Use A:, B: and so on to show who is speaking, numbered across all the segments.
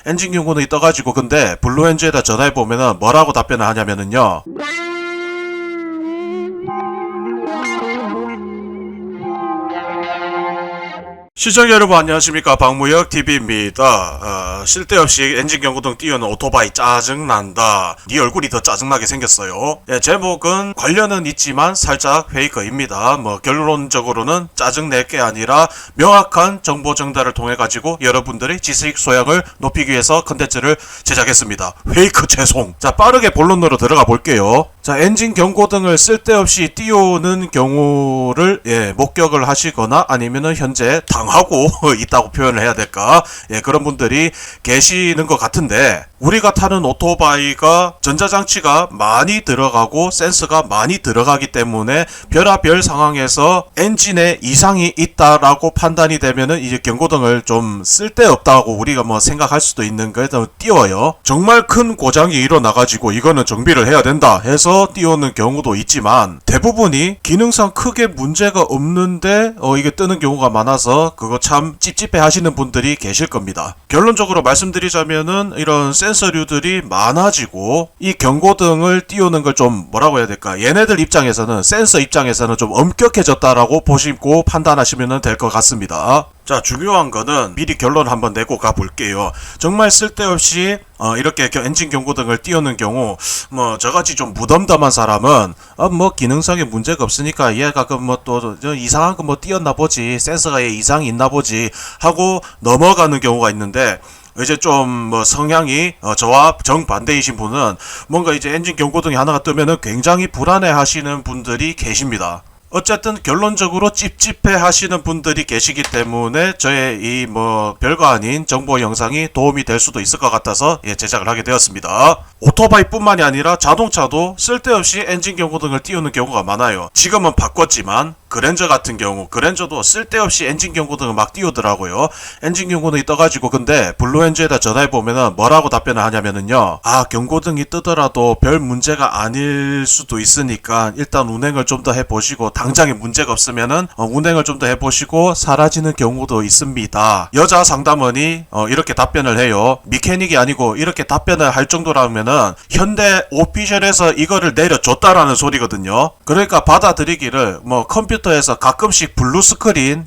A: 엔진 경고등이 떠가지고 근데 블루엔즈에다 전화해보면은 뭐라고 답변을 하냐면은요. 시청자 여러분 안녕하십니까, 박무혁TV입니다. 쓸데없이 엔진 경고등 띄우는 오토바이 짜증난다. 네 얼굴이 더 짜증나게 생겼어요. 제목은 관련은 있지만 살짝 페이커입니다. 결론적으로는 짜증낼 게 아니라 명확한 정보 전달을 통해 가지고 여러분들의 지식 소양을 높이기 위해서 컨텐츠를 제작했습니다. 페이커 죄송. 자, 빠르게 본론으로 들어가 볼게요. 자, 엔진 경고등을 쓸데없이 띄우는 경우를 목격을 하시거나 아니면은 현재 당하고 있다고 표현을 해야 될까? 그런 분들이 계시는 것 같은데, 우리가 타는 오토바이가 전자장치가 많이 들어가고 센서가 많이 들어가기 때문에 별의별 상황에서 엔진에 이상이 있다라고 판단이 되면은 이제 경고등을 좀 쓸데없다고 우리가 생각할 수도 있는 거에서 띄워요. 정말 큰 고장이 일어나가지고 이거는 정비를 해야 된다 해서 띄우는 경우도 있지만, 대부분이 기능상 크게 문제가 없는데 이게 뜨는 경우가 많아서 그거 참 찝찝해 하시는 분들이 계실 겁니다. 결론적으로 말씀드리자면은 이런 센서류들이 많아지고 이 경고등을 띄우는 걸 좀 뭐라고 해야 될까, 얘네들 입장에서는, 센서 입장에서는 좀 엄격해졌다라고 보시고 판단하시면 될 것 같습니다. 자, 중요한 거는 미리 결론 한번 내고 가볼게요. 정말 쓸데없이 이렇게 엔진 경고등을 띄우는 경우, 저같이 좀 무덤덤한 사람은 기능상에 문제가 없으니까 얘가 또 이상한 거 띄었나 보지, 센서가 얘 이상이 있나 보지 하고 넘어가는 경우가 있는데, 이제 좀 성향이 저와 정반대이신 분은 뭔가 이제 엔진 경고등이 하나가 뜨면은 굉장히 불안해 하시는 분들이 계십니다. 어쨌든 결론적으로 찝찝해 하시는 분들이 계시기 때문에 저의 이 별거 아닌 정보 영상이 도움이 될 수도 있을 것 같아서 제작을 하게 되었습니다. 오토바이 뿐만이 아니라 자동차도 쓸데없이 엔진 경고등을 띄우는 경우가 많아요. 지금은 바꿨지만 그랜저 같은 경우, 그랜저도 쓸데없이 엔진 경고등을 막 띄우더라고요. 엔진 경고등이 떠가지고 근데 블루엔즈에다 전화해보면은 뭐라고 답변을 하냐면은요, 경고등이 뜨더라도 별 문제가 아닐 수도 있으니까 일단 운행을 좀 더 해보시고, 당장에 문제가 없으면은 운행을 좀 더 해보시고 사라지는 경우도 있습니다. 여자 상담원이 이렇게 답변을 해요. 미케닉이 아니고 이렇게 답변을 할 정도라면은 현대 오피셜에서 이거를 내려줬다라는 소리거든요. 그러니까 받아들이기를 컴퓨터에서 가끔씩 블루스크린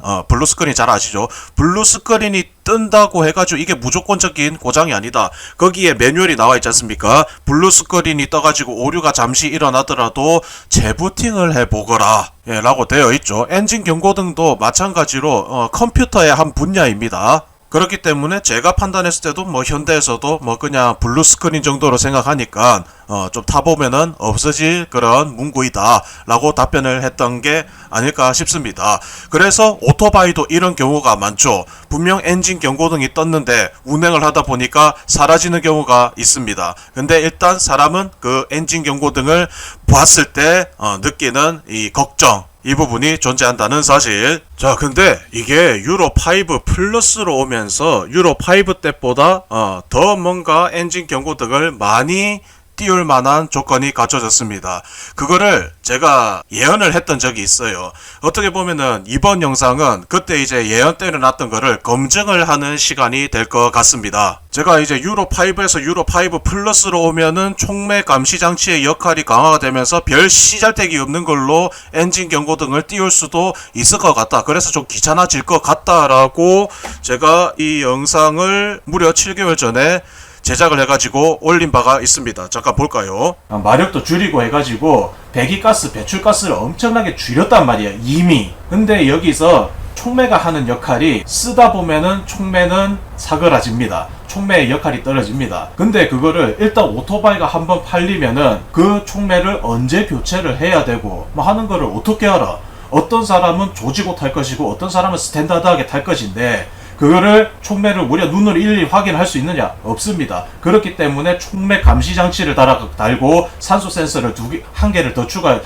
A: 잘 아시죠? 블루스크린이 뜬다고 해가지고 이게 무조건적인 고장이 아니다. 거기에 매뉴얼이 나와 있지 않습니까? 블루스크린이 떠가지고 오류가 잠시 일어나더라도 재부팅을 해보거라 라고 되어 있죠. 엔진 경고등도 마찬가지로 컴퓨터의 한 분야입니다. 그렇기 때문에 제가 판단했을 때도 현대에서도 그냥 블루스크린 정도로 생각하니까 좀 타보면은 없어질 그런 문구이다 라고 답변을 했던 게 아닐까 싶습니다. 그래서 오토바이도 이런 경우가 많죠. 분명 엔진 경고등이 떴는데 운행을 하다 보니까 사라지는 경우가 있습니다. 근데 일단 사람은 그 엔진 경고등을 봤을 때 느끼는 이 걱정, 이 부분이 존재한다는 사실. 자, 근데 이게 유로5 플러스로 오면서 유로5 때보다 더 뭔가 엔진 경고등을 많이 띄울 만한 조건이 갖춰졌습니다. 그거를 제가 예언을 했던 적이 있어요. 어떻게 보면은 이번 영상은 그때 이제 예언 때려놨던 거를 검증을 하는 시간이 될 것 같습니다. 제가 이제 유로5에서 유로5 플러스로 오면은 촉매 감시 장치의 역할이 강화가 되면서 별 시잘데기 없는 걸로 엔진 경고등을 띄울 수도 있을 것 같다. 그래서 좀 귀찮아질 것 같다라고 제가 이 영상을 무려 7개월 전에 제작을 해가지고 올린 바가 있습니다. 잠깐 볼까요? 마력도 줄이고 해가지고 배기가스, 배출가스를 엄청나게 줄였단 말이에요, 이미. 근데 여기서 촉매가 하는 역할이 쓰다 보면은 촉매는 사그라집니다. 촉매의 역할이 떨어집니다. 근데 그거를 일단 오토바이가 한번 팔리면은 그 촉매를 언제 교체를 해야 되고 하는 거를 어떻게 알아? 어떤 사람은 조지고 탈 것이고 어떤 사람은 스탠다드하게 탈 것인데, 그거를 촉매를 우리가 눈으로 일일이 확인할 수 있느냐? 없습니다. 그렇기 때문에 촉매 감시 장치를 달고 산소 센서를 한 개를 더 추가.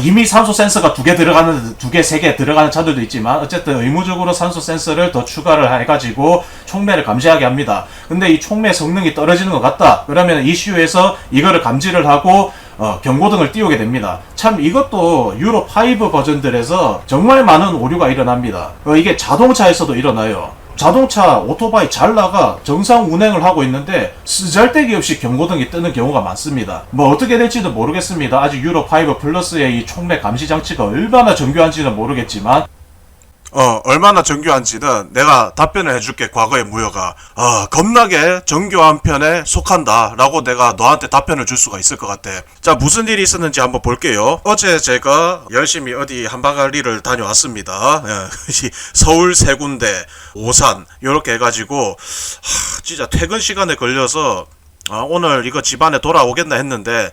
A: 이미 산소 센서가 두 개, 세 개 들어가는 차들도 있지만 어쨌든 의무적으로 산소 센서를 더 추가를 해가지고 촉매를 감지하게 합니다. 근데 이 촉매 성능이 떨어지는 것 같다. 그러면 이슈에서 이거를 감지를 하고 경고등을 띄우게 됩니다. 참 이것도 유로5 버전들에서 정말 많은 오류가 일어납니다. 이게 자동차에서도 일어나요. 자동차 오토바이 잘 나가 정상 운행을 하고 있는데 쓰잘데기 없이 경고등이 뜨는 경우가 많습니다. 뭐 어떻게 될지도 모르겠습니다. 아직 유로 5 플러스의 이 총매 감시 장치가 얼마나 정교한지는 모르겠지만 얼마나 정교한지는 내가 답변을 해줄게. 과거의 무효가 겁나게 정교한 편에 속한다 라고 내가 너한테 답변을 줄 수가 있을 것 같아. 자, 무슨 일이 있었는지 한번 볼게요. 어제 제가 열심히 어디 한바가리를 다녀왔습니다. 서울 세 군데, 오산 요렇게 해가지고 진짜 퇴근 시간에 걸려서 오늘 이거 집안에 돌아오겠나 했는데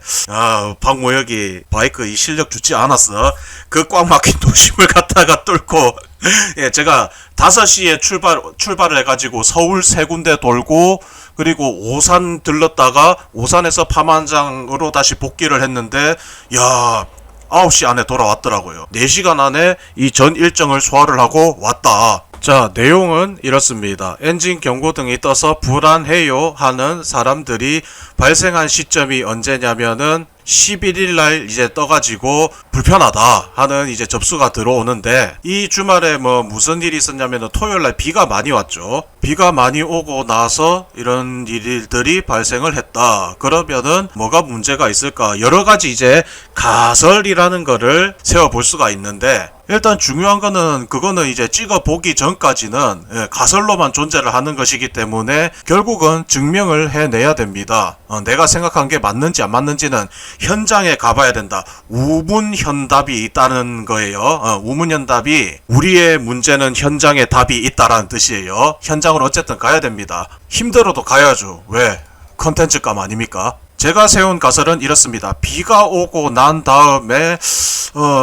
A: 박모혁이 바이크 이 실력 좋지 않았어. 그 꽉 막힌 도심을 갔다가 뚫고 예, 제가 5시에 출발을 해가지고 서울 세 군데 돌고 그리고 오산 들렀다가 오산에서 파만장으로 다시 복귀를 했는데 야 9시 안에 돌아왔더라고요. 4시간 안에 이 전 일정을 소화를 하고 왔다. 자, 내용은 이렇습니다. 엔진 경고등이 떠서 불안해요 하는 사람들이 발생한 시점이 언제냐면은 11일날 이제 떠가지고 불편하다 하는 이제 접수가 들어오는데, 이 주말에 뭐 무슨 일이 있었냐면은 토요일날 비가 많이 왔죠. 비가 많이 오고 나서 이런 일들이 발생을 했다. 그러면은 뭐가 문제가 있을까? 여러 가지 이제 가설이라는 거를 세워볼 수가 있는데, 일단 중요한 거는 그거는 이제 찍어보기 전까지는 가설로만 존재를 하는 것이기 때문에 결국은 증명을 해내야 됩니다. 내가 생각한 게 맞는지 안 맞는지는 현장에 가봐야 된다. 우문현답이 있다는 거예요. 우문현답이 우리의 문제는 현장에 답이 있다라는 뜻이에요. 현장으로 어쨌든 가야 됩니다. 힘들어도 가야죠. 왜? 컨텐츠감 아닙니까? 제가 세운 가설은 이렇습니다. 비가 오고 난 다음에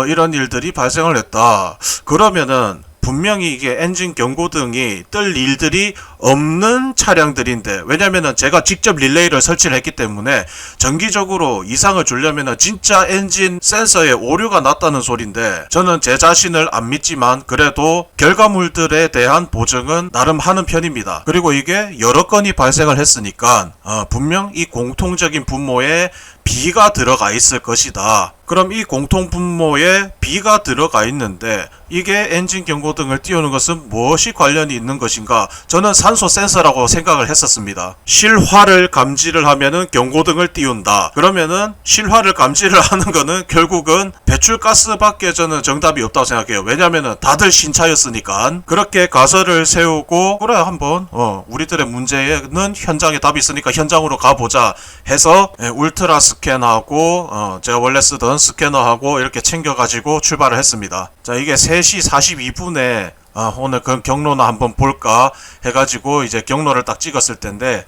A: 이런 일들이 발생을 했다. 그러면은 분명히 이게 엔진 경고등이 뜰 일들이 없는 차량들인데, 왜냐면은 제가 직접 릴레이를 설치를 했기 때문에 정기적으로 이상을 주려면은 진짜 엔진 센서에 오류가 났다는 소린데, 저는 제 자신을 안 믿지만 그래도 결과물들에 대한 보증은 나름 하는 편입니다. 그리고 이게 여러 건이 발생을 했으니까 분명 이 공통적인 분모에 B가 들어가 있을 것이다. 그럼 이 공통 분모에 B가 들어가 있는데 이게 엔진 경고등을 띄우는 것은 무엇이 관련이 있는 것인가? 저는 산소 센서라고 생각을 했었습니다. 실화를 감지를 하면은 경고등을 띄운다. 그러면은 실화를 감지를 하는 거는 결국은 배출가스밖에 저는 정답이 없다고 생각해요. 왜냐면은 다들 신차였으니까. 그렇게 가설을 세우고 그래 한번 우리들의 문제는 현장에 답이 있으니까 현장으로 가보자 해서 울트라 스캐너하고 제가 원래 쓰던 스캐너하고 이렇게 챙겨가지고 출발을 했습니다. 자, 이게 3시 42분에 오늘 그 경로나 한번 볼까 해가지고 이제 경로를 딱 찍었을 텐데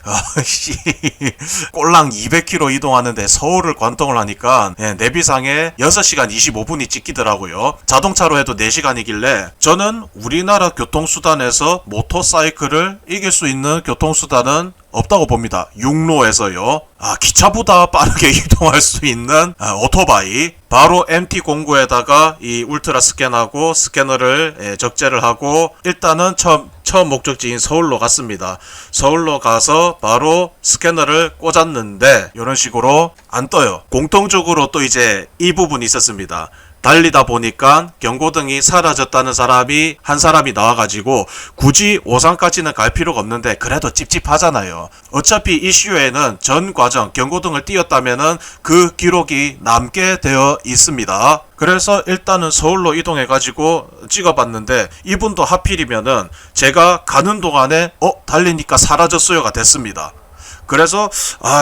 A: 꼴랑 200km 이동하는데 서울을 관통을 하니까 내비상에 6시간 25분이 찍히더라고요. 자동차로 해도 4시간이길래 저는 우리나라 교통수단에서 모터사이클을 이길 수 있는 교통수단은 없다고 봅니다. 육로에서요. 기차보다 빠르게 이동할 수 있는 오토바이, 바로 MT-09에다가 이 울트라 스캔하고 스캐너를 적재를 하고 일단은 처음 목적지인 서울로 갔습니다. 서울로 가서 바로 스캐너를 꽂았는데 이런 식으로 안 떠요. 공통적으로 또 이제 이 부분이 있었습니다. 달리다 보니까 경고등이 사라졌다는 사람이 한 사람이 나와가지고 굳이 오산까지는 갈 필요가 없는데 그래도 찝찝하잖아요. 어차피 이슈에는 전 과정 경고등을 띄웠다면은 그 기록이 남게 되어 있습니다. 그래서 일단은 서울로 이동해가지고 찍어봤는데 이분도 하필이면은 제가 가는 동안에 달리니까 사라졌어요가 됐습니다. 그래서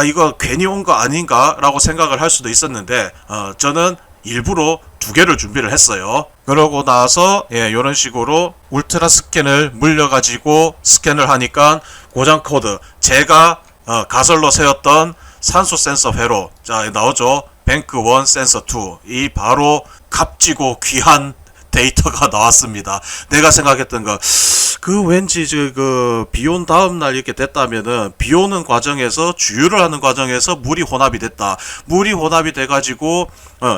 A: 이거 괜히 온 거 아닌가 라고 생각을 할 수도 있었는데 저는 일부러 2개를 준비를 했어요. 그러고 나서 이런 식으로 울트라 스캔을 물려가지고 스캔을 하니까 고장 코드, 제가 가설로 세웠던 산소 센서 회로 자 나오죠. 뱅크1 센서 2, 이 바로 값지고 귀한 데이터가 나왔습니다. 내가 생각했던 거 왠지 비 온 다음날 이렇게 됐다면은 비 오는 과정에서 주유를 하는 과정에서 물이 혼합이 됐다. 물이 혼합이 돼가지고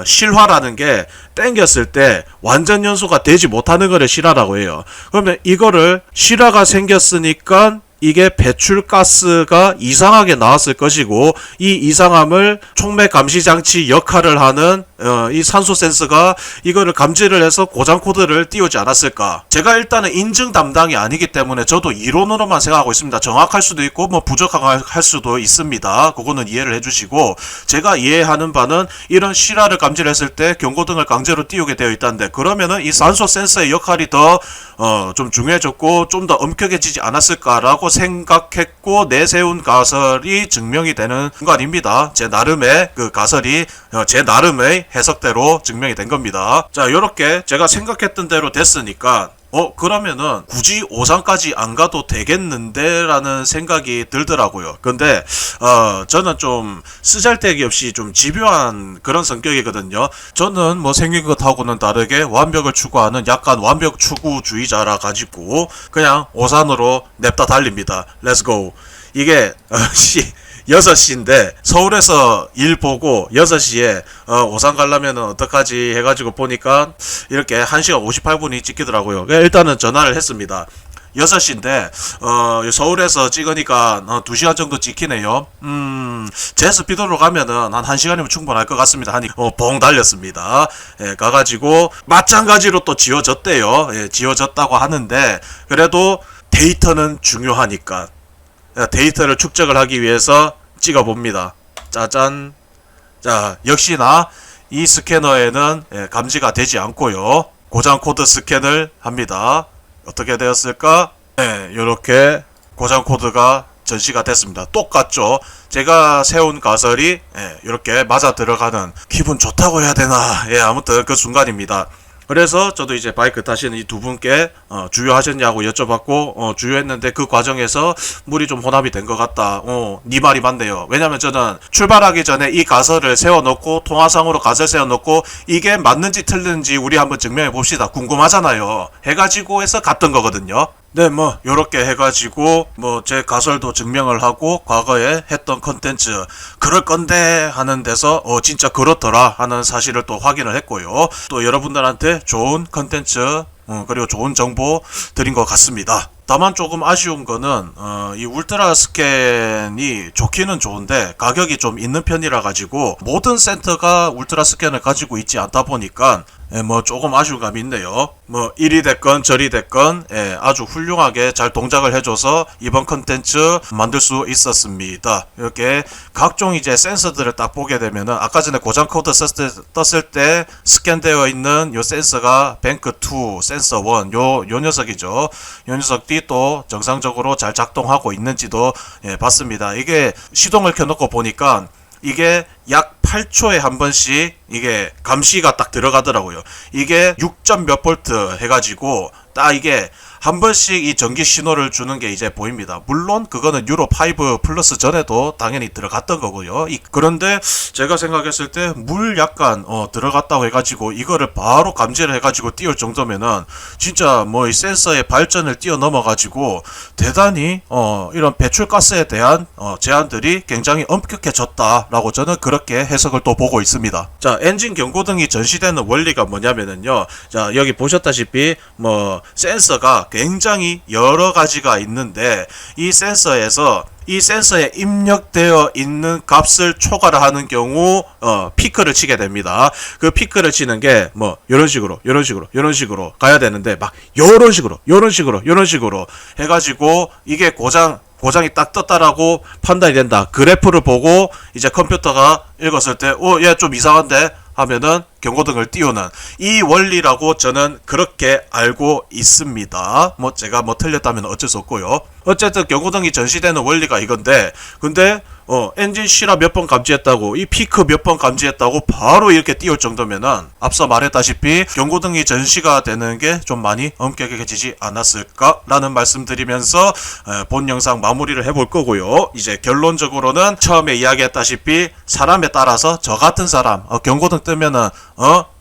A: 실화라는 게 땡겼을 때 완전 연소가 되지 못하는 거를 실화라고 해요. 그러면 이거를 실화가 생겼으니까 이게 배출가스가 이상하게 나왔을 것이고 이 이상함을 촉매 감시 장치 역할을 하는 이 산소 센서가 이거를 감지를 해서 고장 코드를 띄우지 않았을까. 제가 일단은 인증 담당이 아니기 때문에 저도 이론으로만 생각하고 있습니다. 정확할 수도 있고 뭐 부족할 수도 있습니다. 그거는 이해를 해주시고, 제가 이해하는 바는 이런 실화를 감지를 했을 때 경고등을 강제로 띄우게 되어 있다는데, 그러면은 이 산소 센서의 역할이 더 좀 중요해졌고 좀 더 엄격해지지 않았을까라고 생각했고 내세운 가설이 증명이 되는 순간입니다. 제 나름의 그 가설이 제 나름의 해석대로 증명이 된 겁니다. 자, 요렇게 제가 생각했던 대로 됐으니까 그러면은 굳이 오산까지 안 가도 되겠는데 라는 생각이 들더라고요. 근데 저는 좀 쓰잘데기 없이 좀 집요한 그런 성격이거든요. 저는 뭐 생긴 것하고는 다르게 완벽을 추구하는 약간 완벽 추구주의자라 가지고 그냥 오산으로 냅다 달립니다. 렛츠고. 이게 6시인데 서울에서 일 보고 6시에 오산 가려면은 어떡하지 해가지고 보니까 이렇게 1시간 58분이 찍히더라고요. 일단은 전화를 했습니다. 6시인데 서울에서 찍으니까 2시간 정도 찍히네요. 제 스피드로 가면은 한 1시간이면 충분할 것 같습니다. 하니 봉 달렸습니다. 예, 가가지고 마찬가지로 또 지워졌대요. 예, 지워졌다고 하는데 그래도 데이터는 중요하니까 데이터를 축적을 하기 위해서 찍어봅니다. 짜잔. 자, 역시나 이 스캐너에는 감지가 되지 않고요. 고장 코드 스캔을 합니다. 어떻게 되었을까? 네, 이렇게 고장 코드가 전시가 됐습니다. 똑같죠? 제가 세운 가설이 이렇게 맞아 들어가는, 기분 좋다고 해야 되나? 아무튼 그 순간입니다. 그래서 저도 이제 바이크 타시는 이 두 분께 주유하셨냐고 여쭤봤고 주유했는데 그 과정에서 물이 좀 혼합이 된 것 같다. 네 말이 맞네요. 왜냐면 저는 출발하기 전에 이 가설을 세워놓고 통화상으로 가설 세워놓고 이게 맞는지 틀린지 우리 한번 증명해 봅시다. 궁금하잖아요. 해가지고 해서 갔던 거거든요. 네, 뭐 요렇게 해가지고 뭐 제 가설도 증명을 하고 과거에 했던 컨텐츠 그럴 건데 하는 데서 진짜 그렇더라 하는 사실을 또 확인을 했고요. 또 여러분들한테 좋은 컨텐츠 그리고 좋은 정보 드린 것 같습니다. 다만 조금 아쉬운 거는 이 울트라 스캔이 좋기는 좋은데 가격이 좀 있는 편이라 가지고 모든 센터가 울트라 스캔을 가지고 있지 않다 보니까 뭐 조금 아쉬운 감이 있네요. 뭐 이리 됐건 저리 됐건 아주 훌륭하게 잘 동작을 해줘서 이번 컨텐츠 만들 수 있었습니다. 이렇게 각종 이제 센서들을 딱 보게 되면은 아까 전에 고장 코드 떴을 때 스캔되어 있는 요 센서가 뱅크2 센서 1 요 녀석이죠. 요 녀석이 또 정상적으로 잘 작동하고 있는지도 봤습니다. 이게 시동을 켜놓고 보니까 이게 약 8초에 한 번씩 이게 감시가 딱 들어가더라고요. 이게 6점 몇 볼트 해가지고 딱 이게 한 번씩 이 전기 신호를 주는 게 이제 보입니다. 물론 그거는 유로 5 플러스 전에도 당연히 들어갔던 거고요. 그런데 제가 생각했을 때 물 약간 들어갔다고 해가지고 이거를 바로 감지를 해가지고 띄울 정도면은 진짜 뭐 이 센서의 발전을 뛰어넘어가지고 대단히 이런 배출가스에 대한 제한들이 굉장히 엄격해졌다라고 저는 그렇게 해석을 또 보고 있습니다. 자, 엔진 경고등이 전시되는 원리가 뭐냐면은요. 자, 여기 보셨다시피 뭐 센서가 굉장히 여러 가지가 있는데 이 센서에 입력되어 있는 값을 초과를 하는 경우 피크를 치게 됩니다. 그 피크를 치는 게 뭐 이런 식으로 가야 되는데 막 이런 식으로 해가지고 이게 고장이 딱 떴다라고 판단이 된다. 그래프를 보고 이제 컴퓨터가 읽었을 때 얘 좀 이상한데 하면은 경고등을 띄우는 이 원리라고 저는 그렇게 알고 있습니다. 뭐 제가 뭐 틀렸다면 어쩔 수 없고요. 어쨌든 경고등이 전시되는 원리가 이건데, 근데 엔진 실화 몇 번 감지했다고 이 피크 몇 번 감지했다고 바로 이렇게 띄울 정도면은 앞서 말했다시피 경고등이 전시가 되는 게 좀 많이 엄격해지지 않았을까라는 말씀드리면서 본 영상 마무리를 해볼 거고요. 이제 결론적으로는 처음에 이야기했다시피 사람에 따라서 저 같은 사람 경고등 뜨면은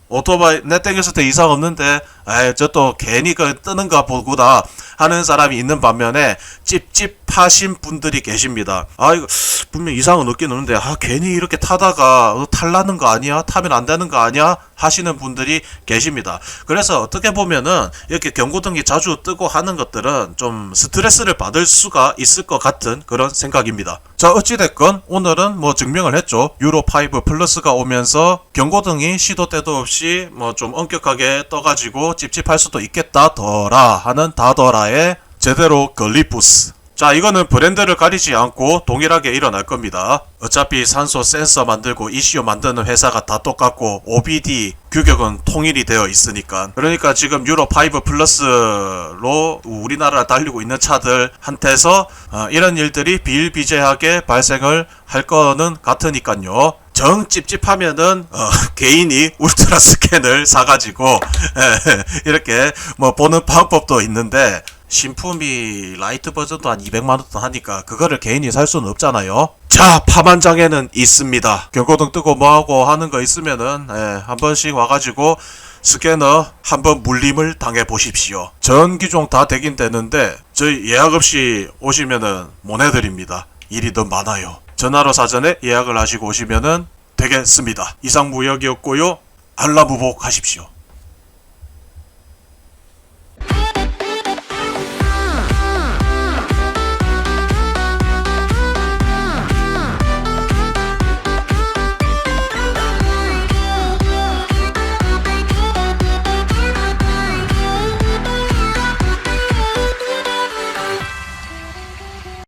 A: 오토바이 내 땡겼을 때 이상 없는데 에이, 저 또 괜히 그 뜨는가 보구나 하는 사람이 있는 반면에 찝찝하신 분들이 계십니다. 아, 이거 분명 이상은 없긴 없는데 괜히 이렇게 타다가 탈나는 거 아니야? 타면 안 되는 거 아니야? 하시는 분들이 계십니다. 그래서 어떻게 보면은 이렇게 경고등이 자주 뜨고 하는 것들은 좀 스트레스를 받을 수가 있을 것 같은 그런 생각입니다. 자, 어찌됐건 오늘은 뭐 증명을 했죠. 유로5 플러스가 오면서 경고등이 시도 때도 없이 뭐 좀 엄격하게 떠가지고 찝찝할 수도 있겠다더라 하는 다더라의 제대로 걸리부스. 자, 이거는 브랜드를 가리지 않고 동일하게 일어날 겁니다. 어차피 산소 센서 만들고 ECU 만드는 회사가 다 똑같고 OBD 규격은 통일이 되어 있으니까. 그러니까 지금 유로5 플러스로 우리나라를 달리고 있는 차들한테서 이런 일들이 비일비재하게 발생을 할 거는 같으니까요. 정 찝찝하면은 개인이 울트라 스캔을 사가지고 이렇게 뭐 보는 방법도 있는데, 신품이 라이트 버전도 한 200만원 돈 하니까 그거를 개인이 살 수는 없잖아요. 자, 파만장에는 있습니다. 경고등 뜨고 뭐하고 하는 거 있으면은 한 번씩 와가지고 스캐너 한번 물림을 당해 보십시오. 전 기종 다 되긴 되는데 저희 예약 없이 오시면은 못 해드립니다. 일이 더 많아요. 전화로 사전에 예약을 하시고 오시면은 되겠습니다. 이상 무역이었고요. 알라무복 하십시오.